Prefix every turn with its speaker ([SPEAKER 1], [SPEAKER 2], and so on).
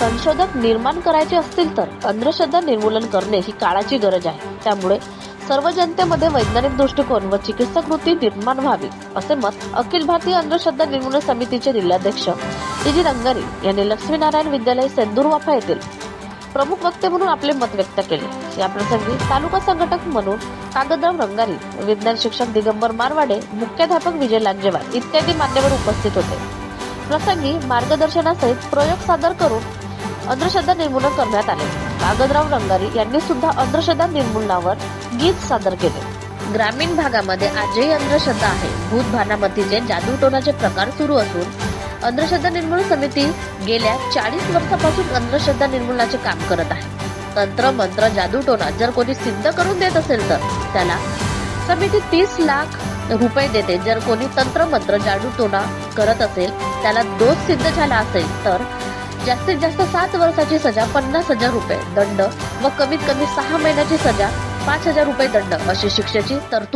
[SPEAKER 1] संशोधक निर्माण करायचे असतील तर अंधश्रद्धा निर्मूलन करणे ही काळाची गरज आहे. त्यामुळे सर्व जनतेमध्ये वैज्ञानिक दृष्टिकोन व चिकित्सक वृत्ती निर्माण व्हावी, असे मत अखिल भारतीय अंधश्रद्धा निर्मूलन समितीचे जिल्हाध्यक्ष टी.जी. रंगारी यांनी लक्ष्मीनारायण विद्यालय सेंदूरवाफा येथील प्रमुख वक्ते म्हणून आपले मत व्यक्त केले. या प्रसंगी तालुका संघटक म्हणून कागदराव रंगारी, विज्ञान शिक्षक दिगंबर मारवाडे, मुख्याध्यापक विजय लांजेवार इत्यादी मान्यवर उपस्थित होते. प्रसंगी मार्गदर्शनासहित प्रयोग सादर करून अंधश्रद्धा निर्मूलन करण्यात आले. कागदराव रंगारी यांनी सुद्धा अंधश्रद्धा निर्मूलनावर गीत सादर केले. ग्रामीण भागामध्ये आजही अंधश्रद्धा आहे. भूत भानामतीचे जादूटोनाचे प्रकार सुरू असून अंधश्रद्धा निर्मूलन समिती गेल्या 40 वर्षापासून अंधश्रद्धा निर्मूलनाचे काम करत आहे. तंत्र मंत्र जादूटोना जर कोणी सिद्ध करून देत असेल तर त्याला समिती 30 लाख रुपये देते. जर कोणी तंत्र मंत्र जादूटोना करत असेल, त्याला दोष सिद्ध झाला असेल तर जास्तीत जास्त 7 वर्षाची सजा, 50,000 रुपये दंड व कमीत कमी 6 महिन्याची सजा, 5,000 रुपये दंड अशी शिक्षेची तरतूद